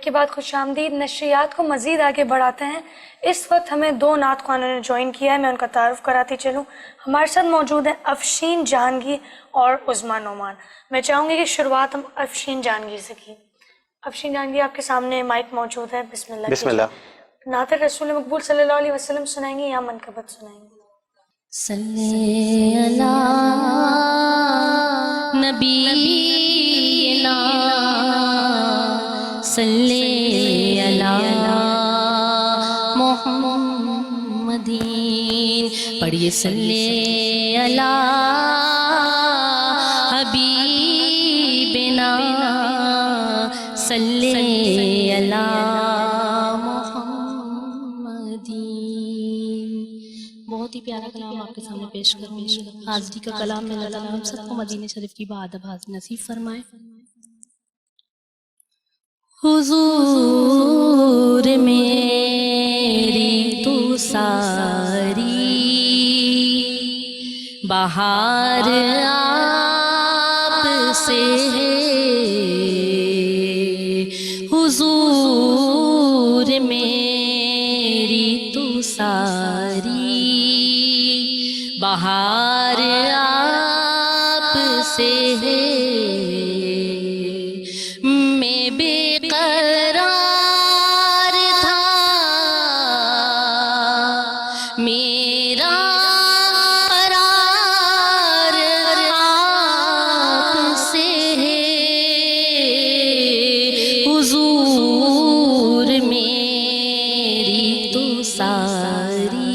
Break کے بعد خوش آمدید. نشریات کو مزید آگے بڑھاتے ہیں. اس وقت ہمیں 2 نعت خوانوں نے جوائن کیا ہے. میں ان کا تعارف کراتی چلوں. ہمارے ساتھ موجود ہیں افشین جہانگیر اور عظمیٰ نعمان. میں چاہوں گی کہ شروعات ہم افشین جہانگیر سے کی. افشین جہانگیر آپ کے سامنے مائک موجود ہے. بسم اللہ. بسم اللہ. نعت رسول مقبول صلی اللہ علیہ وسلم سنائیں گے یا منقبت سنائیں گے؟ صلی علی نبینا صلی علی محمدین. پڑھیے صلی علی حبیبنا صلی علی محمدین. بہت ہی پیارا کلام آپ کے سامنے پیش کروں گی. حاضری کا کلام میں اللہ تعالیٰ ہم سب کو مدینہ شریف کی بادب حاضر نصیب فرمائے. حضور میری تو ساری بہار آپ سے ہے. حضور میری تو ساری بہار آپ سے ہے. میں بے قرار تھا میرا قرار آپ سے ہے. حضور میری تو ساری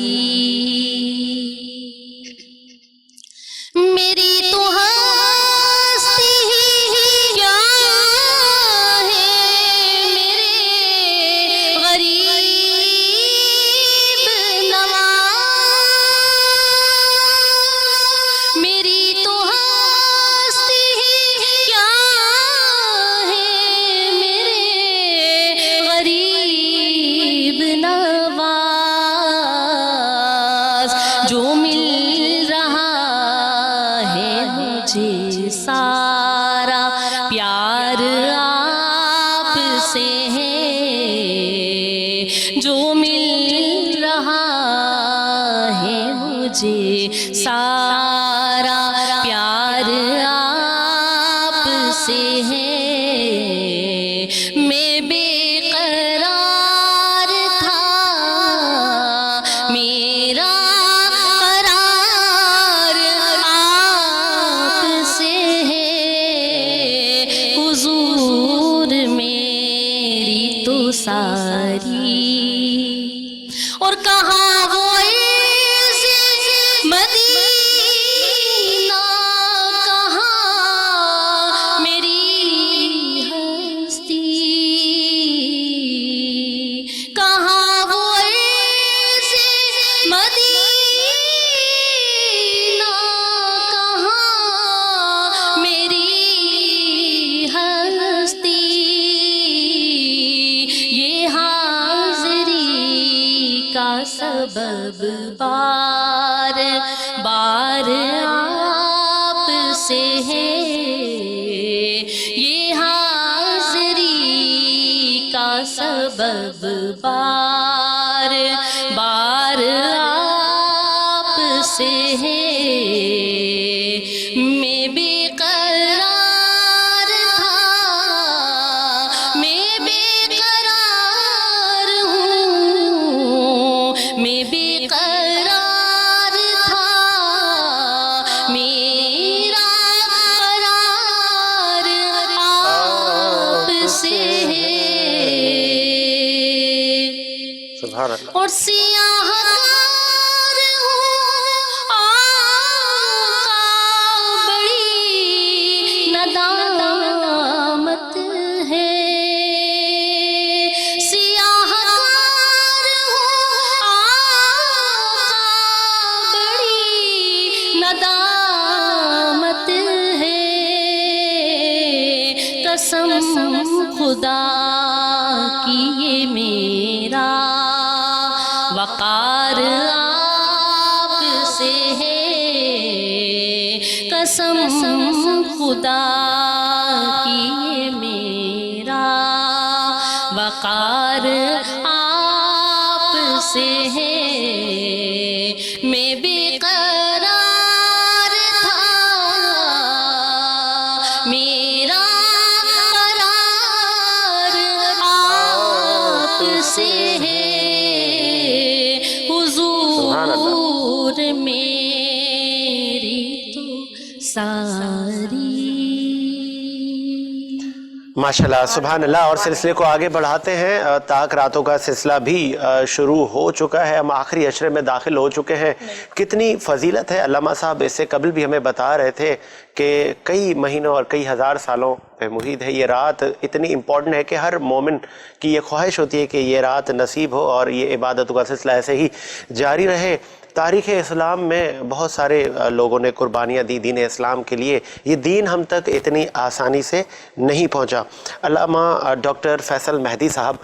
میری تو ہستی کیا ہے میرے غریب نواز. میری تو ہستی کیا ہے میرے غریب نواز. جو مل سارا پیار آپ سے ہے. جو مل رہا ہے مجھے سارا پیار آپ سے ہے. میں بے قرار تھا میرا ساری. اور کہاں وہ مدینہ کہاں میری ہستی. کہاں وہ مدینہ کہاں میری ہستی. کا سبب بار بار آپ سے ہے. یہ حاضری کا سبب بار بار آپ سے ہے. میں بے قرار تھا میں بے قرار ہوں. میں بے قرار تھا میرا قرار آپ سے ہے. سبحان اللہ. اور سیاہ کار ہوں آقا بڑی ندامت ہے. ندامت ہے. قسم خدا کی یہ میرا وقار آپ سے ہے. قسم خدا کی یہ میرا سے ہے میں بے قرار تھا میرا قرار آپ سے ہے حضور میری تو ساری ماشاءاللہ سبحان اللہ. اور سلسلے کو آگے بڑھاتے ہیں. طاق راتوں کا سلسلہ بھی شروع ہو چکا ہے. ہم آخری عشرے میں داخل ہو چکے ہیں. کتنی فضیلت ہے. علامہ صاحب اس سے قبل بھی ہمیں بتا رہے تھے کہ کئی مہینوں اور کئی ہزار سالوں پہ محیط ہے. یہ رات اتنی امپورٹنٹ ہے کہ ہر مومن کی یہ خواہش ہوتی ہے کہ یہ رات نصیب ہو اور یہ عبادتوں کا سلسلہ ایسے ہی جاری رہے. تاریخ اسلام میں بہت سارے لوگوں نے قربانیاں دی دین اسلام کے لیے. یہ دین ہم تک اتنی آسانی سے نہیں پہنچا. علامہ ڈاکٹر فیصل مہدی صاحب،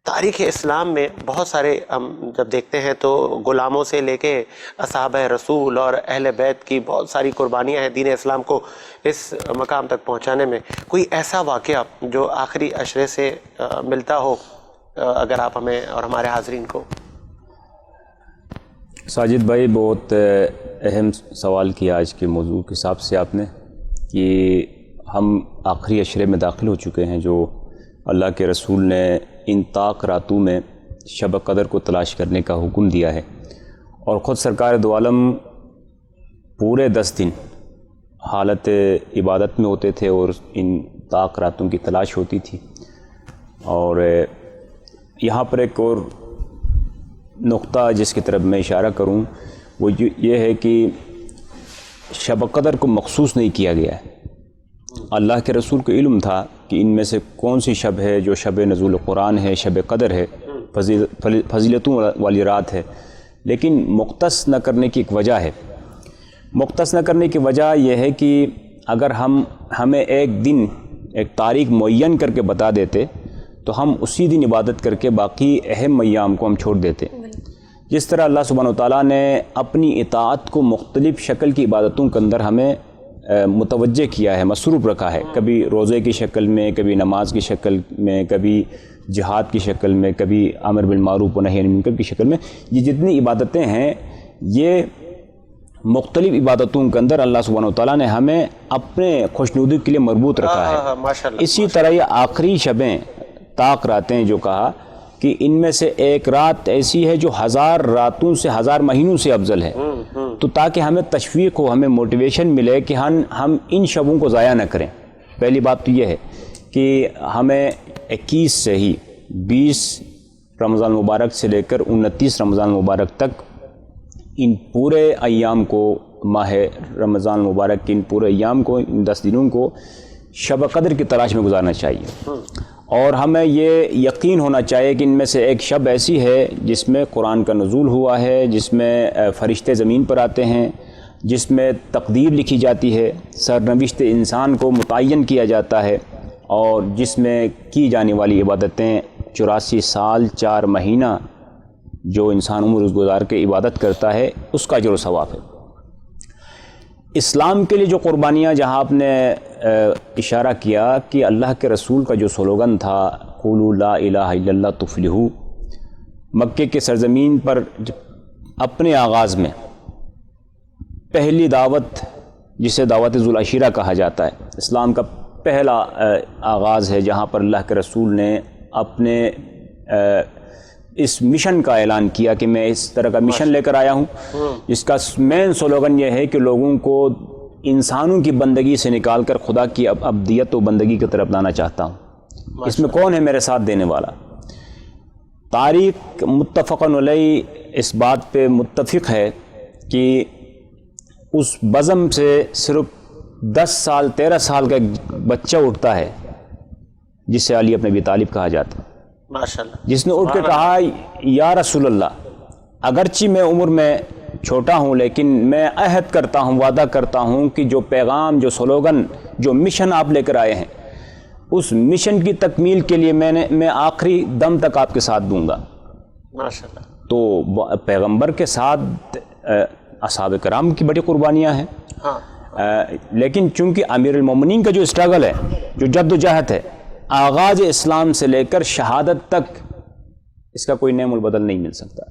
تاریخ اسلام میں بہت سارے ہم جب دیکھتے ہیں تو غلاموں سے لے کے اصحاب رسول اور اہل بیت کی بہت ساری قربانیاں ہیں دین اسلام کو اس مقام تک پہنچانے میں. کوئی ایسا واقعہ جو آخری عشرے سے ملتا ہو، اگر آپ ہمیں اور ہمارے حاضرین کو. ساجد بھائی، بہت اہم سوال کیا آج کے موضوع کے حساب سے آپ نے، کہ ہم آخری عشرے میں داخل ہو چکے ہیں جو اللہ کے رسول نے ان طاق راتوں میں شب قدر کو تلاش کرنے کا حکم دیا ہے، اور خود سرکار دو عالم پورے 10 دن حالت عبادت میں ہوتے تھے اور ان طاق راتوں کی تلاش ہوتی تھی. اور یہاں پر ایک اور نقطہ جس کی طرف میں اشارہ کروں وہ یہ ہے کہ شب قدر کو مخصوص نہیں کیا گیا ہے. اللہ کے رسول کو علم تھا کہ ان میں سے کون سی شب ہے جو شب نزول قرآن ہے، شب قدر ہے، فضیلتوں والی رات ہے، لیکن مختص نہ کرنے کی ایک وجہ ہے. مختص نہ کرنے کی وجہ یہ ہے کہ اگر ہمیں ایک دن ایک تاریخ معین کر کے بتا دیتے تو ہم اسی دن عبادت کر کے باقی اہم ایام کو ہم چھوڑ دیتے. جس طرح اللہ سبحانہ وتعالیٰ نے اپنی اطاعت کو مختلف شکل کی عبادتوں کے اندر ہمیں متوجہ کیا ہے، مصروف رکھا ہے، کبھی روزے کی شکل میں، کبھی نماز کی شکل میں، کبھی جہاد کی شکل میں، کبھی امر بالمعروف و نہی عن المنکر کی شکل میں. یہ جتنی عبادتیں ہیں یہ مختلف عبادتوں کے اندر اللہ سبحانہ وتعالیٰ نے ہمیں اپنے خوشنودی کے لیے مربوط رکھا ہے. اسی طرح یہ آخری شبیں طاق راتیں جو کہا کہ ان میں سے ایک رات ایسی ہے جو 1000 راتوں سے 1000 مہینوں سے افضل ہے. تو تاکہ ہمیں تشویق ہو، ہمیں موٹیویشن ملے کہ ہم ان شبوں کو ضائع نہ کریں. پہلی بات تو یہ ہے کہ ہمیں 21 سے ہی 20 رمضان مبارک سے لے کر 29 رمضان مبارک تک ان پورے ایام کو، ماہ رمضان مبارک کے ان پورے ایام کو، ان 10 دنوں کو شب قدر کی تلاش میں گزارنا چاہیے. اور ہمیں یہ یقین ہونا چاہیے کہ ان میں سے ایک شب ایسی ہے جس میں قرآن کا نزول ہوا ہے، جس میں فرشتے زمین پر آتے ہیں، جس میں تقدیر لکھی جاتی ہے، سرنوشت انسان کو متعین کیا جاتا ہے، اور جس میں کی جانے والی عبادتیں 84 سال 4 مہینہ جو انسان عمر گزار کے عبادت کرتا ہے اس کا اجر و ثواب ہے. اسلام کے لیے جو قربانیاں، جہاں آپ نے اشارہ کیا کہ اللہ کے رسول کا جو سلوگن تھا قولوا لا الہ الا اللہ تفلحوا، مکے کے سرزمین پر اپنے آغاز میں پہلی دعوت جسے دعوت ذو العشیرہ کہا جاتا ہے، اسلام کا پہلا آغاز ہے جہاں پر اللہ کے رسول نے اپنے اس مشن کا اعلان کیا کہ میں اس طرح کا مشن لے کر آیا ہوں جس کا مین سلوگن یہ ہے کہ لوگوں کو انسانوں کی بندگی سے نکال کر خدا کی عبدیت و بندگی کی طرف لانا چاہتا ہوں. اس میں کون ہے میرے ساتھ دینے والا؟ تاریخ متفقن علیہ اس بات پہ متفق ہے کہ اس بزم سے صرف 10 سال 13 سال کا ایک بچہ اٹھتا ہے جسے علی ابن ابی طالب کہا جاتا ہے، ماشاءاللہ، جس نے اٹھ کے کہا یا رسول اللہ، اگرچہ میں عمر میں چھوٹا ہوں لیکن میں عہد کرتا ہوں، وعدہ کرتا ہوں کہ جو پیغام، جو سلوگن، جو مشن آپ لے کر آئے ہیں اس مشن کی تکمیل کے لیے میں آخری دم تک آپ کے ساتھ دوں گا. ماشاءاللہ. تو پیغمبر کے ساتھ اصحاب کرام کی بڑی قربانیاں ہیں. لیکن چونکہ امیر المومنین کا جو اسٹرگل ہے، جو جد و جہد ہے، آغاز اسلام سے لے کر شہادت تک، اس کا کوئی نعم البدل نہیں مل سکتا.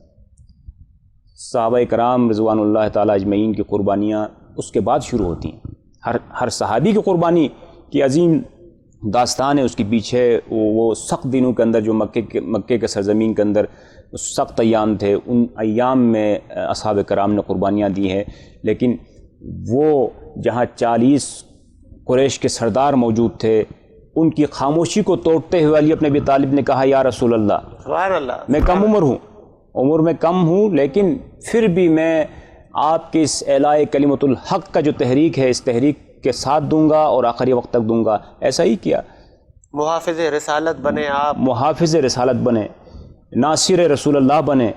صحابہ کرام رضوان اللہ تعالیٰ اجمعین کی قربانیاں اس کے بعد شروع ہوتی ہیں. ہر صحابی کی قربانی کی عظیم داستان ہے اس کے پیچھے. وہ سخت دنوں کے اندر جو مکے کے سرزمین کے اندر سخت ایام تھے، ان ایام میں اصحاب کرام نے قربانیاں دی ہیں. لیکن وہ جہاں 40 قریش کے سردار موجود تھے، ان کی خاموشی کو توڑتے ہوئے علی بن ابی طالب نے کہا یا رسول اللہ، سبحان اللہ، میں کم عمر میں کم ہوں، لیکن پھر بھی میں آپ کے اس اعلائے کلمۃ الحق کا جو تحریک ہے، اس تحریک کے ساتھ دوں گا اور آخری وقت تک دوں گا. ایسا ہی کیا. محافظ رسالت بنے آپ، محافظ رسالت بنے، ناصر رسول اللہ بنے،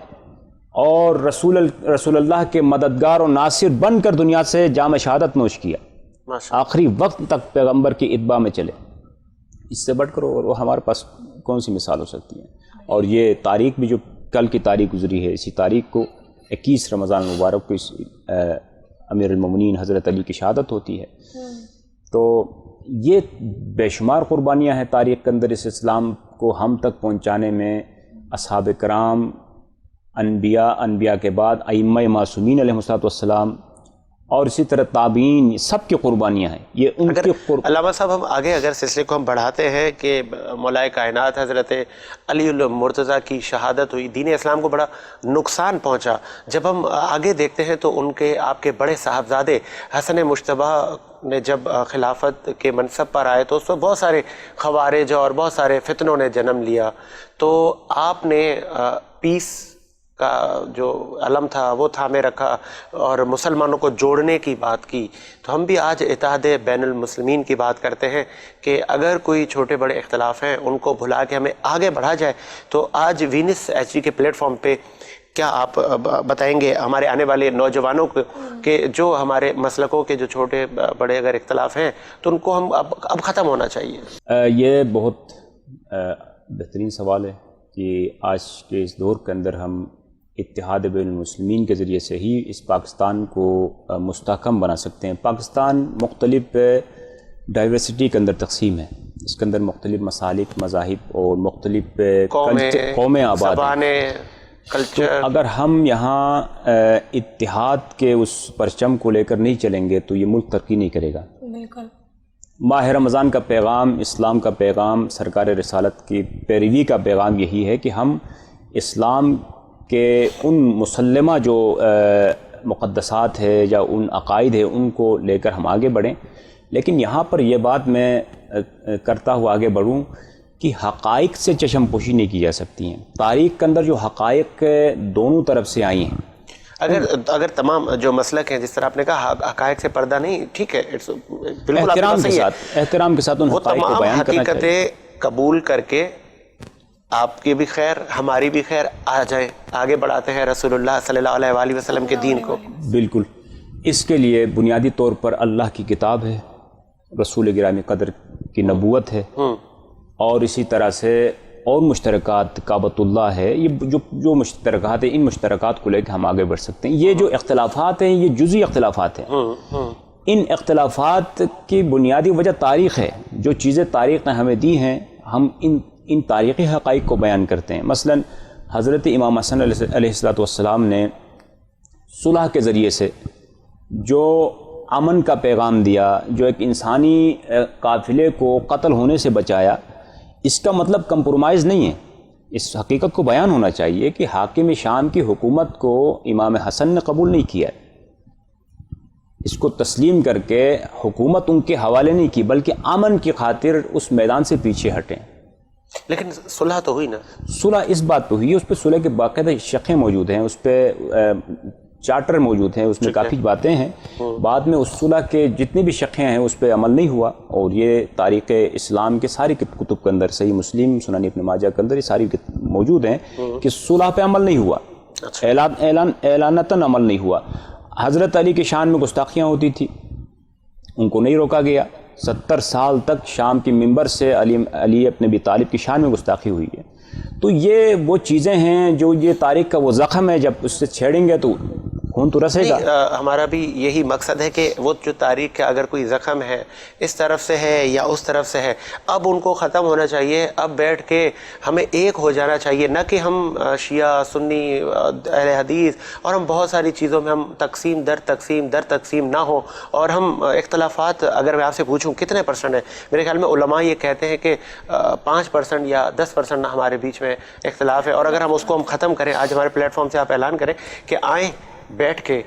اور رسول اللہ کے مددگار اور ناصر بن کر دنیا سے جام شہادت نوش کیا. آخری وقت تک پیغمبر کی اتباع میں چلے. اس سے بڑھ کر وہ ہمارے پاس کون سی مثال ہو سکتی ہے. اور یہ تاریخ بھی جو کل کی تاریخ گزری ہے، اسی تاریخ کو 21 رمضان مبارک کو امیر المومنین حضرت علی کی شہادت ہوتی ہے. تو یہ بے شمار قربانیاں ہیں تاریخ کے اندر. اس اسلام کو ہم تک پہنچانے میں اصحاب کرام، انبیاء کے بعد ائمہ معصومین علیہ السلام، اور اسی طرح تابعین، سب کی قربانیاں ہیں. یہ ان کی علامہ صاحب ہم آگے اگر سلسلے کو ہم بڑھاتے ہیں کہ مولا کائنات حضرت علی المرتضیٰ کی شہادت ہوئی، دین اسلام کو بڑا نقصان پہنچا. جب ہم آگے دیکھتے ہیں تو ان کے آپ کے بڑے صاحبزادے حسن مجتبیٰ نے جب خلافت کے منصب پر آئے تو اس میں بہت سارے خوارج اور بہت سارے فتنوں نے جنم لیا. تو آپ نے پیس کا جو علم تھا وہ تھامے رکھا اور مسلمانوں کو جوڑنے کی بات کی. تو ہم بھی آج اتحاد بین المسلمین کی بات کرتے ہیں کہ اگر کوئی چھوٹے بڑے اختلاف ہیں ان کو بھلا کے ہمیں آگے بڑھا جائے. تو آج وینس ایچ ڈی کے پلیٹ فارم پہ کیا آپ بتائیں گے ہمارے آنے والے نوجوانوں کو کہ جو ہمارے مسلکوں کے جو چھوٹے بڑے اگر اختلاف ہیں تو ان کو ہم اب ختم ہونا چاہیے؟ یہ بہت بہترین سوال ہے کہ آج کے اس دور کے اندر ہم اتحاد بین المسلمین کے ذریعے سے ہی اس پاکستان کو مستحکم بنا سکتے ہیں. پاکستان مختلف ڈائیورسٹی کے اندر تقسیم ہے. اس کے اندر مختلف مسالک، مذاہب اور مختلف قومیں آباد ہیں. تو اگر ہم یہاں اتحاد کے اس پرچم کو لے کر نہیں چلیں گے تو یہ ملک ترقی نہیں کرے گا. بالکل. ماہ رمضان کا پیغام، اسلام کا پیغام، سرکار رسالت کی پیروی کا پیغام یہی ہے کہ ہم اسلام کہ ان مسلمہ جو مقدسات ہے یا ان عقائد ہے ان کو لے کر ہم آگے بڑھیں. لیکن یہاں پر یہ بات میں کرتا ہوا آگے بڑھوں کہ حقائق سے چشم پوشی نہیں کی جا سکتی ہیں. تاریخ کے اندر جو حقائق دونوں طرف سے آئی ہیں، اگر تمام جو مسلک ہیں جس طرح آپ نے کہا حقائق سے پردہ نہیں، ٹھیک ہے، بالکل احترام کے ساتھ ان حقائق کو بیان کرنا چاہیے. حقیقتیں قبول کر کے آپ کی بھی خیر ہماری بھی خیر، آ جائیں آگے بڑھاتے ہیں رسول اللہ صلی اللہ علیہ وآلہ وسلم کے دین کو. بالکل. اس کے لیے بنیادی طور پر اللہ کی کتاب ہے، رسول گرامی قدر کی نبوت ہے، اور اسی طرح سے اور مشترکات کعبۃ اللہ ہے. یہ جو مشترکات ہیں، ان مشترکات کو لے کے ہم آگے بڑھ سکتے ہیں. یہ جو اختلافات ہیں یہ جزئی اختلافات ہیں. ان اختلافات کی بنیادی وجہ تاریخ ہے. جو چیزیں تاریخ نے ہمیں دی ہیں ہم ان تاریخی حقائق کو بیان کرتے ہیں. مثلا حضرت امام حسن علیہ السلام نے صلح کے ذریعے سے جو امن کا پیغام دیا، جو ایک انسانی قافلے کو قتل ہونے سے بچایا، اس کا مطلب کمپرومائز نہیں ہے. اس حقیقت کو بیان ہونا چاہیے کہ حاکم شام کی حکومت کو امام حسن نے قبول نہیں کیا. اس کو تسلیم کر کے حکومت ان کے حوالے نہیں کی، بلکہ امن کی خاطر اس میدان سے پیچھے ہٹیں. لیکن صلح تو ہوئی نا. صلح اس بات پہ ہوئی، اس پہ صلح کے باقاعدہ شقیں موجود ہیں، اس پہ چارٹر موجود ہیں، اس میں کافی باتیں ہیں. بعد میں اس صلح کے جتنی بھی شقیں ہیں اس پہ عمل نہیں ہوا. اور یہ تاریخ اسلام کے ساری کتب کے اندر، صحیح مسلم، سنن ابن ماجہ کے اندر یہ ساری موجود ہیں کہ صلح پہ عمل نہیں ہوا، اعلانتاً عمل نہیں ہوا. حضرت علی کی شان میں گستاخیاں ہوتی تھی، ان کو نہیں روکا گیا. 70 سال تک شام کی منبر سے علی اپنے ابی طالب کی شان میں گستاخی ہوئی ہے. تو یہ وہ چیزیں ہیں جو یہ تاریخ کا وہ زخم ہے، جب اس سے چھیڑیں گے تو خون تو رسے گا. ہمارا بھی یہی مقصد ہے کہ وہ جو تاریخ کا اگر کوئی زخم ہے اس طرف سے ہے یا اس طرف سے ہے، اب ان کو ختم ہونا چاہیے. اب بیٹھ کے ہمیں ایک ہو جانا چاہیے، نہ کہ ہم شیعہ سنی اہل حدیث اور ہم بہت ساری چیزوں میں ہم تقسیم در تقسیم نہ ہو. اور ہم اختلافات، اگر میں آپ سے پوچھوں کتنے پرسنٹ ہیں، میرے خیال میں علماء یہ کہتے ہیں کہ 5% یا 10% ہمارے بیچ میں اختلاف ہے. اور اگر ہم اس کو ختم کریں، آج ہمارے پلیٹ فارم سے آپ اعلان کریں کہ آئیں بیٹھ کے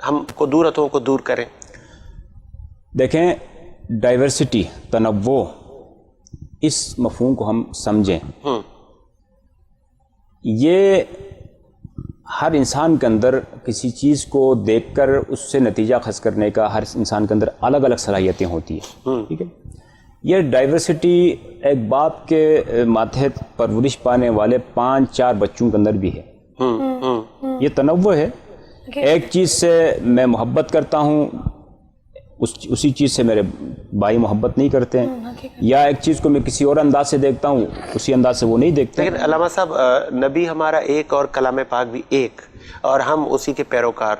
ہم قدورتوں کو دور کریں. دیکھیں، ڈائیورسٹی، تنوع، اس مفہوم کو ہم سمجھیں. یہ ہر انسان کے اندر کسی چیز کو دیکھ کر اس سے نتیجہ خاص کرنے کا ہر انسان کے اندر الگ الگ صلاحیتیں ہوتی ہیں. ٹھیک ہے، یہ ڈائیورسٹی ایک باپ کے ماتحت پرورش پانے والے 5-4 بچوں کے اندر بھی ہے. یہ تنوع ہے. ایک چیز سے میں محبت کرتا ہوں، اسی چیز سے میرے بھائی محبت نہیں کرتے ہیں، یا ایک چیز کو میں کسی اور انداز سے دیکھتا ہوں اسی انداز سے وہ نہیں دیکھتے. لیکن علامہ صاحب، نبی ہمارا ایک اور کلام پاک بھی ایک، اور ہم اسی کے پیروکار.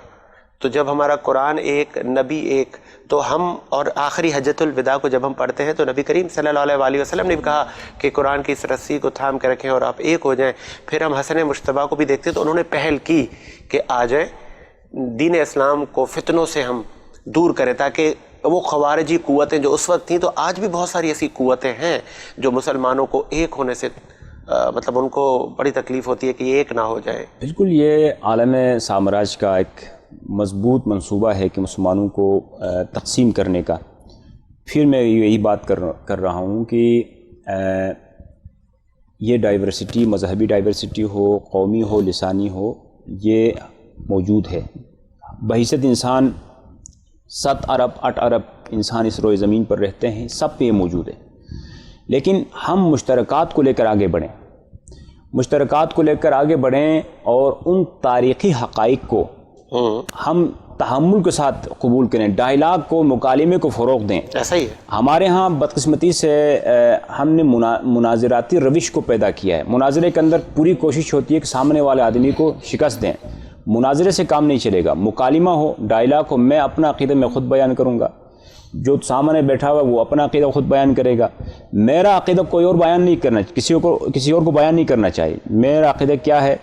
تو جب ہمارا قرآن ایک، نبی ایک، تو ہم اور آخری حجۃ الوداع کو جب ہم پڑھتے ہیں تو نبی کریم صلی اللہ علیہ وآلہ وسلم نے بھی کہا کہ قرآن کی اس رسی کو تھام کے رکھیں اور آپ ایک ہو جائیں. پھر ہم حسن مجتبیٰ کو بھی دیکھتے تو انہوں نے پہل کی کہ آ جائیں، دین اسلام کو فتنوں سے ہم دور کریں، تاکہ وہ خوارجی قوتیں جو اس وقت تھیں، تو آج بھی بہت ساری ایسی قوتیں ہیں جو مسلمانوں کو ایک ہونے سے مطلب ان کو بڑی تکلیف ہوتی ہے کہ یہ ایک نہ ہو جائے. بالکل، یہ عالم سامراج کا ایک مضبوط منصوبہ ہے کہ مسلمانوں کو تقسیم کرنے کا. پھر میں یہی بات کر رہا ہوں کہ یہ ڈائیورسٹی، مذہبی ڈائیورسٹی ہو، قومی ہو، لسانی ہو، یہ موجود ہے. بحیثیت انسان 7 ارب 8 ارب انسان اس روئے زمین پر رہتے ہیں، سب پہ یہ موجود ہے. لیکن ہم مشترکات کو لے کر آگے بڑھیں، اور ان تاریخی حقائق کو ہم تحمل کے ساتھ قبول کریں، ڈائلاگ کو، مکالمے کو فروغ دیں. ایسا ہی ہے. ہمارے ہاں بدقسمتی سے ہم نے مناظراتی روش کو پیدا کیا ہے. مناظرے کے اندر پوری کوشش ہوتی ہے کہ سامنے والے آدمی کو شکست دیں. مناظرے سے کام نہیں چلے گا. مکالمہ ہو، ڈائلاگ ہو، میں اپنا عقیدہ میں خود بیان کروں گا، جو سامنے بیٹھا ہوا وہ اپنا عقیدہ خود بیان کرے گا. میرا عقیدہ کوئی اور بیان نہیں کرنا، کسی اور کو بیان نہیں کرنا چاہیے. میرا عقیدہ کیا ہے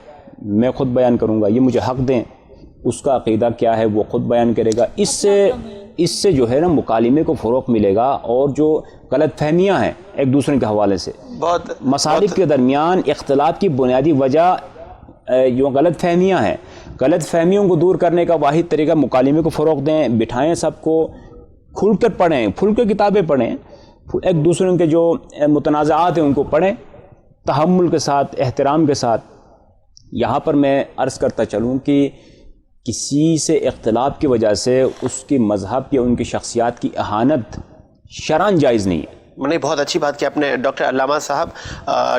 میں خود بیان کروں گا، یہ مجھے حق دیں. اس کا عقیدہ کیا ہے وہ خود بیان کرے گا. اس سے جو ہے نا مکالمے کو فروغ ملے گا. اور جو غلط فہمیاں ہیں ایک دوسرے کے حوالے سے، مسالک کے درمیان اختلاف کی بنیادی وجہ جو غلط فہمیاں ہیں، غلط فہمیوں کو دور کرنے کا واحد طریقہ مکالمے کو فروغ دیں. بٹھائیں سب کو، کھل کر پڑھیں، کھل کے کتابیں پڑھیں، ایک دوسرے کے جو متنازعات ہیں ان کو پڑھیں تحمل کے ساتھ، احترام کے ساتھ. یہاں پر میں عرض کرتا چلوں کہ کسی سے اختلاف کی وجہ سے اس کی مذہب یا ان کی شخصیات کی اہانت شرعاً جائز نہیں ہے. نہیں، بہت اچھی بات کی آپ نے ڈاکٹر علامہ صاحب.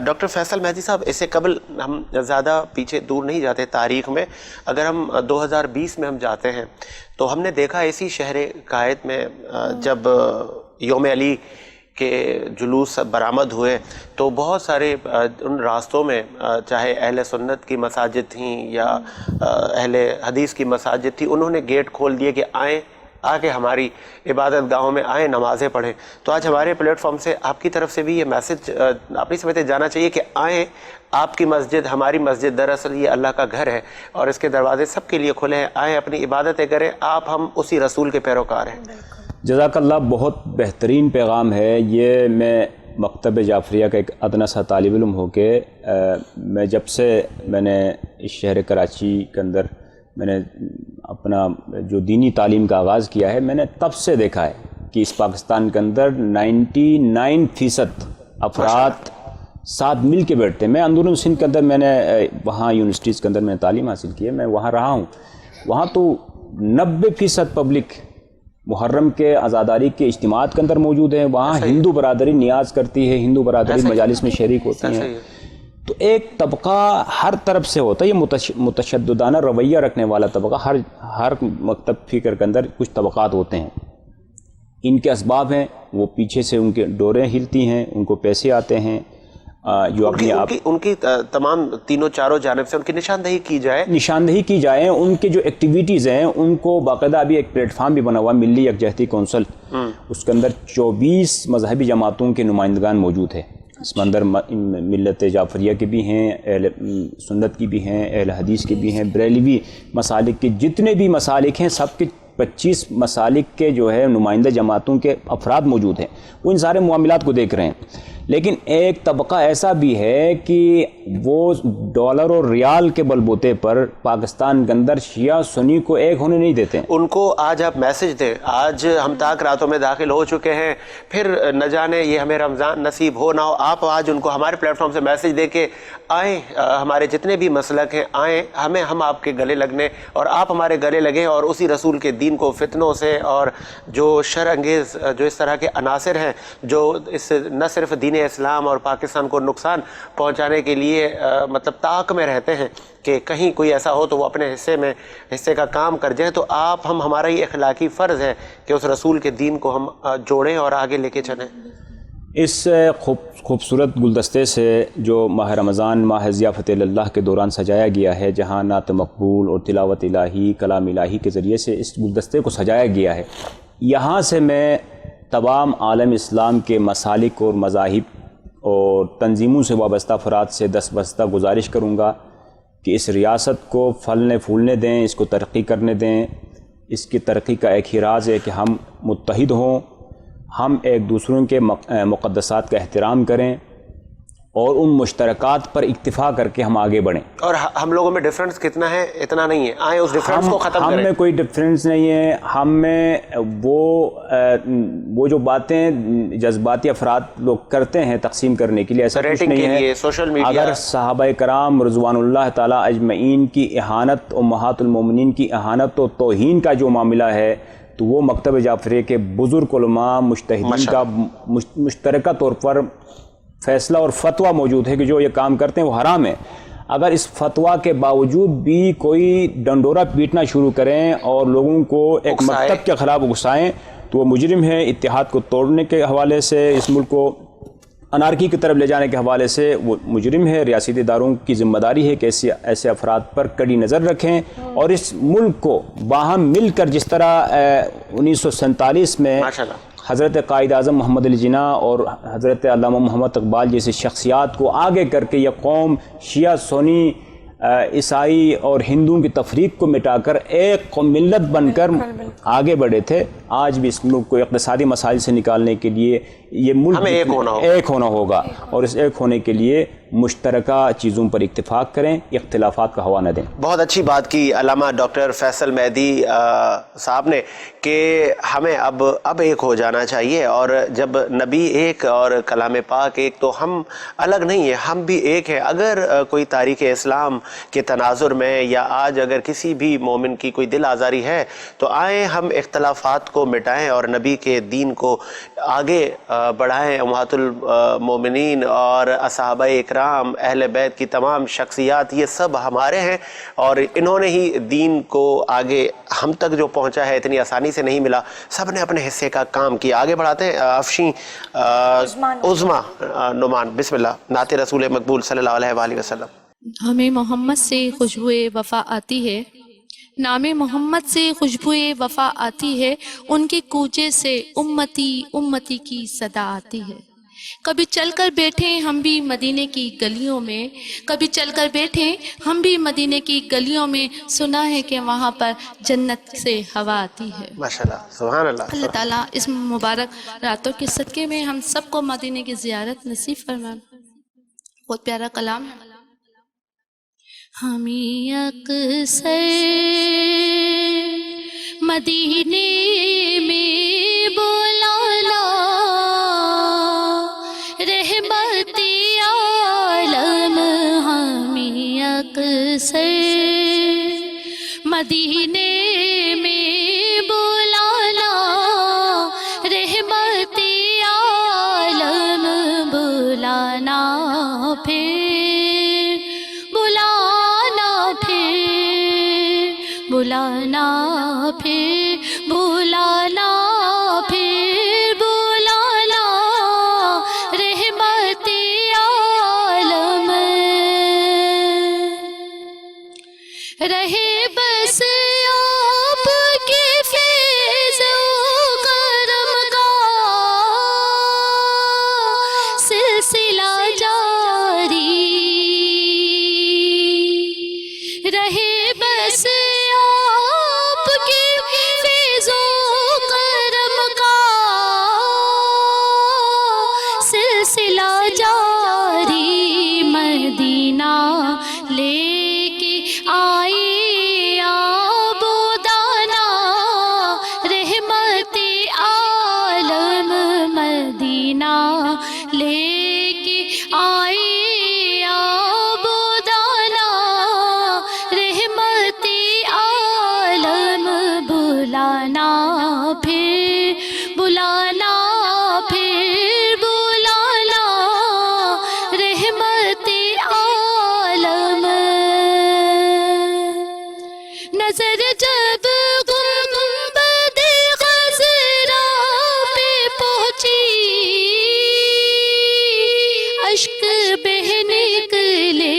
ڈاکٹر فیصل مہدی صاحب، اس سے قبل ہم زیادہ پیچھے دور نہیں جاتے تاریخ میں. اگر ہم 2020 میں ہم جاتے ہیں تو ہم نے دیکھا اسی شہر قائد میں جب یوم علی کے جلوس برآمد ہوئے تو بہت سارے ان راستوں میں، چاہے اہل سنت کی مساجد تھیں یا اہل حدیث کی مساجد تھی، انہوں نے گیٹ کھول دیے کہ آئیں، آ کے ہماری عبادت گاہوں میں آئیں، نمازیں پڑھیں. تو آج ہمارے پلیٹ فارم سے آپ کی طرف سے بھی یہ میسج اپنی سمجھتے جانا چاہیے کہ آئیں، آپ کی مسجد، ہماری مسجد دراصل یہ اللہ کا گھر ہے اور اس کے دروازے سب کے لیے کھلے ہیں. آئیں، اپنی عبادتیں کریں، ہم اسی رسول کے پیروکار ہیں. جزاک اللہ، بہت بہترین پیغام ہے یہ. میں مکتب جعفریہ کا ایک ادنا سا طالب علم ہو کے جب سے میں نے اس شہر کراچی کے اندر میں نے اپنا جو دینی تعلیم کا آغاز کیا ہے، میں نے تب سے دیکھا ہے کہ اس پاکستان کے اندر 99% افراد ساتھ مل کے بیٹھتے ہیں. میں اندرون سندھ کے اندر میں نے وہاں یونیورسٹیز کے اندر میں نے تعلیم حاصل کی ہے، میں وہاں رہا ہوں. وہاں تو 90% پبلک محرم کے عزاداری کے اجتماعات کے اندر موجود ہیں. وہاں ہندو برادری نیاز کرتی ہے، ہندو برادری مجالس میں شریک ہوتی ہیں. تو ایک طبقہ ہر طرف سے ہوتا ہے، یہ متشددانہ رویہ رکھنے والا طبقہ. ہر مکتب فکر کے اندر کچھ طبقات ہوتے ہیں. ان کے اسباب ہیں، وہ پیچھے سے ان کے ڈوریں ہلتی ہیں، ان کو پیسے آتے ہیں. جو اپنی آپ ان کی تمام تینوں چاروں جانب سے ان کی نشاندہی کی جائے، ان کے جو ایکٹیویٹیز ہیں ان کو باقاعدہ ابھی ایک پلیٹ فارم بھی بنا ہوا ملی یکجہتی کونسل، اس کے اندر 24 مذہبی جماعتوں کے نمائندگان موجود ہیں. اس میں اندر ملت جعفریہ کے بھی ہیں، اہل سنت کی بھی ہیں، اہل حدیث کے بھی ہیں، بریلوی مسالک کے جتنے بھی مسالک ہیں سب کے 25 مسالک کے جو ہے نمائندہ جماعتوں کے افراد موجود ہیں. وہ ان سارے معاملات کو دیکھ رہے ہیں. لیکن ایک طبقہ ایسا بھی ہے کہ وہ ڈالر اور ریال کے بل بوتے پر پاکستان کے اندر شیعہ سنی کو ایک ہونے نہیں دیتے ہیں. ان کو آج آپ میسج دیں. آج ہم تاک راتوں میں داخل ہو چکے ہیں، پھر نہ جانے یہ ہمیں رمضان نصیب ہو نہ ہو. آپ آج ان کو ہمارے پلیٹ فارم سے میسج دے کے آئیں، ہمارے جتنے بھی مسلک ہیں آئیں، ہم آپ کے گلے لگنے اور آپ ہمارے گلے لگیں، اور اسی رسول کے دین کو فتنوں سے اور جو شر انگیز جو اس طرح کے عناصر ہیں جو اس نہ صرف دین اسلام اور پاکستان کو نقصان پہنچانے کے لیے مطلب طاق میں رہتے ہیں کہ کہیں کوئی ایسا ہو تو وہ اپنے حصے کا کام کر جائیں، تو ہمارا یہ اخلاقی فرض ہے کہ اس رسول کے دین کو ہم جوڑیں اور آگے لے کے چلیں. اس خوبصورت گلدستے سے جو ماہ رمضان ماہ ضیافت اللہ کے دوران سجایا گیا ہے، جہاں نعت مقبول اور تلاوت الہی کلام الہی کے ذریعے سے اس گلدستے کو سجایا گیا ہے، یہاں سے میں تمام عالم اسلام کے مسالک اور مذاہب اور تنظیموں سے وابستہ افراد سے دستبستہ گزارش کروں گا کہ اس ریاست کو پھلنے پھولنے دیں، اس کو ترقی کرنے دیں. اس کی ترقی کا ایک ہی راز ہے کہ ہم متحد ہوں، ہم ایک دوسروں کے مقدسات کا احترام کریں اور ان مشترکات پر اکتفا کر کے ہم آگے بڑھیں. اور ہم لوگوں میں ڈفرنس کتنا ہے اتنا نہیں ہے، آئیں اس ڈفرنس کو ختم کریں. ہم میں کوئی ڈفرنس نہیں ہے. ہم میں وہ جو باتیں جذباتی افراد لوگ کرتے ہیں تقسیم کرنے کے لیے، ایسا کچھ نہیں ہے. سوشل میڈیا اگر صحابہ کرام رضوان اللہ تعالیٰ اجمعین کی اہانت، امہات المومنین کی اہانت و توہین کا جو معاملہ ہے تو وہ مکتب جعفریہ کے بزرگ علماء مجتہدین کا مشترکہ طور پر فیصلہ اور فتویٰ موجود ہے کہ جو یہ کام کرتے ہیں وہ حرام ہے. اگر اس فتویٰ کے باوجود بھی کوئی ڈنڈورا پیٹنا شروع کریں اور لوگوں کو ایک مکتب کے خلاف اکسائیں تو وہ مجرم ہے. اتحاد کو توڑنے کے حوالے سے، اس ملک کو انارکی کی طرف لے جانے کے حوالے سے وہ مجرم ہے. ریاستی اداروں کی ذمہ داری ہے کہ ایسے افراد پر کڑی نظر رکھیں اور اس ملک کو باہم مل کر، جس طرح 1947 میں حضرت قائد اعظم محمد علی جناح اور حضرت علامہ محمد اقبال جیسی شخصیات کو آگے کر کے یہ قوم شیعہ سنی عیسائی اور ہندوؤں کی تفریق کو مٹا کر ایک ملت بن کر آگے بڑھے تھے. آج بھی اس ملک کو اقتصادی مسائل سے نکالنے کے لیے یہ ملک ایک ہونا ہوگا، اور اس ایک ہونے کے لیے مشترکہ چیزوں پر اتفاق کریں، اختلافات کا ہوا نہ دیں. بہت اچھی بات کی علامہ ڈاکٹر فیصل مہدی صاحب نے کہ ہمیں اب ایک ہو جانا چاہیے، اور جب نبی ایک اور کلام پاک ایک تو ہم الگ نہیں ہیں، ہم بھی ایک ہیں. اگر کوئی تاریخ اسلام کے تناظر میں یا آج اگر کسی بھی مومن کی کوئی دل آزاری ہے تو آئیں ہم اختلافات کو مٹائیں اور نبی کے دین کو آگے بڑھائیں. امہات المومنین اور صحابہ اکرام، اہل بیت کی تمام شخصیات، یہ سب ہمارے ہیں اور انہوں نے ہی دین کو آگے ہم تک جو پہنچا ہے اتنی آسانی سے نہیں ملا. سب نے اپنے حصے کا کام کیا. آگے بڑھاتے ہیں افشین عظما نعمان، بسم اللہ، نعت رسول مقبول صلی اللہ علیہ وآلہ وسلم. ہمیں محمد سے خوشبو وفا آتی ہے، نام محمد سے خوشبو وفا آتی ہے، ان کے کوچے سے امتی امتی کی صدا آتی ہے. کبھی چل کر بیٹھے ہم بھی مدینے کی گلیوں میں، کبھی چل کر بیٹھے ہم بھی مدینے کی گلیوں میں، سنا ہے کہ وہاں پر جنت سے ہوا آتی ہے. ماشاءاللہ، سبحان اللہ. اللہ تعالیٰ اس مبارک راتوں کے صدقے میں ہم سب کو مدینے کی زیارت نصیب فرمائے. بہت پیارا کلام ہے. ہمیں اکثر مدینے میں بلانا، رحمت عالم ہمیں اکثر مدینے میں بلانا، رحمت عالم بلانا، پھر بلانا، پھر بلانا، پھر بلانا، رحمت رہے بس آپ کے فیض و کرم کا سلسلہ جاری، رہے بس آپ کے فیض و کرم کا سلسلہ جاری، مدینہ لے کے آئی آب و دانا رحمت عالم، مدینہ لے کے آئی آب و دانا رحمت عالم، بلانا پھر بلانا پھر بلانا رحمت عالم، نظر جب گنبد خضرا پہ پہنچی اشک بہ نکلے،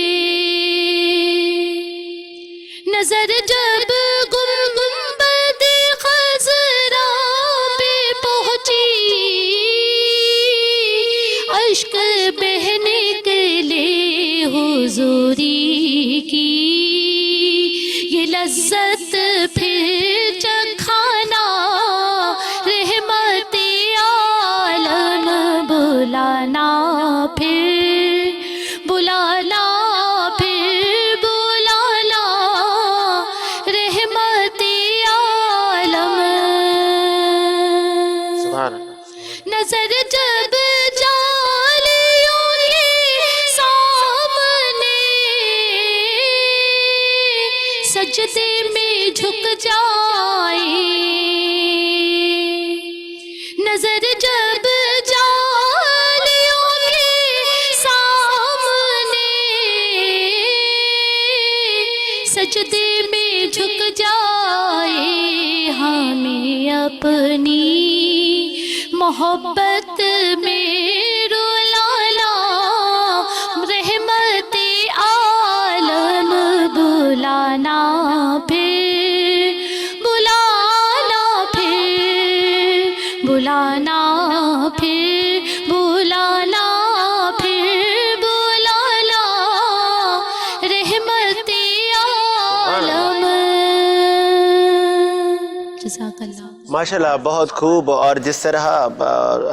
نظر جب گنبد خضرا پہ پہنچی اشک بہ نکلے، حضوری کی یہ لذت پھر چکھانا رحمت عالم، بلانا پھر بلانا پھر بلانا رحمت عالم، سبحان اللہ۔ نظر جب جالیوں کے سامنے سجدے میں جھک جائے، نظر جب جالیوں کے سامنے سجدے میں جھک جائے، ہمیں اپنی محبت میں رلانا رحمت عالم، بلانا پھر بلانا پھر بلانا پھر بلانا پھر بلانا رحمت عالم، جزاک اللہ۔ ماشاءاللہ بہت خوب۔ اور جس طرح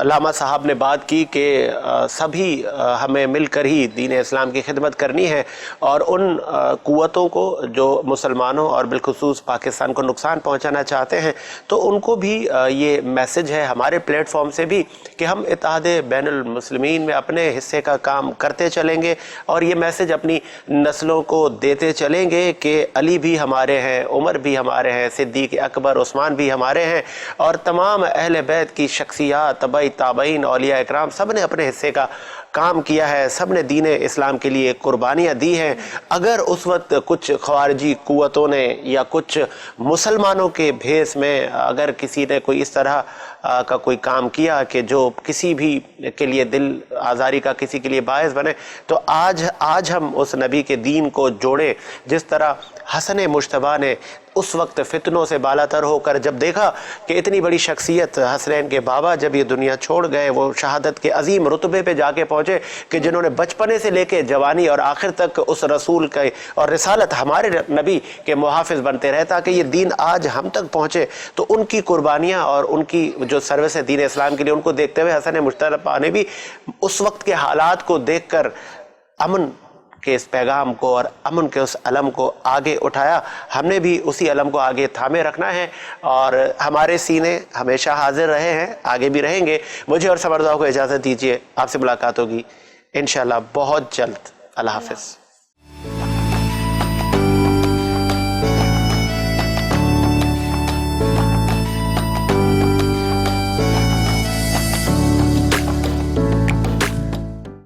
علامہ صاحب نے بات کی کہ سبھی ہمیں مل کر ہی دین اسلام کی خدمت کرنی ہے، اور ان قوتوں کو جو مسلمانوں اور بالخصوص پاکستان کو نقصان پہنچانا چاہتے ہیں، تو ان کو بھی یہ میسج ہے ہمارے پلیٹ فارم سے بھی کہ ہم اتحاد بین المسلمین میں اپنے حصے کا کام کرتے چلیں گے، اور یہ میسج اپنی نسلوں کو دیتے چلیں گے کہ علی بھی ہمارے ہیں، عمر بھی ہمارے ہیں، صدیق اکبر عثمان بھی ہمارے ہیں، اور تمام اہل بیت کی شخصیات، تبعی تابعین، اولیاء اکرام سب نے اپنے حصے کا کام کیا ہے، سب نے دین اسلام کے لیے قربانیاں دی ہیں۔ اگر اس وقت کچھ خوارجی قوتوں نے یا کچھ مسلمانوں کے بھیس میں اگر کسی نے کوئی اس طرح کا کوئی کام کیا کہ جو کسی بھی کے لیے دل آزاری کا کسی کے لیے باعث بنے، تو آج ہم اس نبی کے دین کو جوڑے جس طرح حسن مجتبیٰ نے اس وقت فتنوں سے بالا تر ہو کر جب دیکھا کہ اتنی بڑی شخصیت حسنین کے بابا جب یہ دنیا چھوڑ گئے، وہ شہادت کے عظیم رتبے پہ جا کے پہنچے کہ جنہوں نے بچپنے سے لے کے جوانی اور آخر تک اس رسول کے اور رسالت ہمارے نبی کے محافظ بنتے رہے تاکہ یہ دین آج ہم تک پہنچے، تو ان کی قربانیاں اور ان کی جو سروس ہے دین اسلام کے لیے، ان کو دیکھتے ہوئے حسن مجتبیٰ نے بھی اس وقت کے حالات کو دیکھ کر امن کے اس پیغام کو اور امن کے اس علم کو آگے اٹھایا۔ ہم نے بھی اسی علم کو آگے تھامے رکھنا ہے، اور ہمارے سینے ہمیشہ حاضر رہے ہیں، آگے بھی رہیں گے۔ مجھے اور سمرداؤ کو اجازت دیجیے، آپ سے ملاقات ہوگی انشاءاللہ بہت جلد۔ اللہ حافظ۔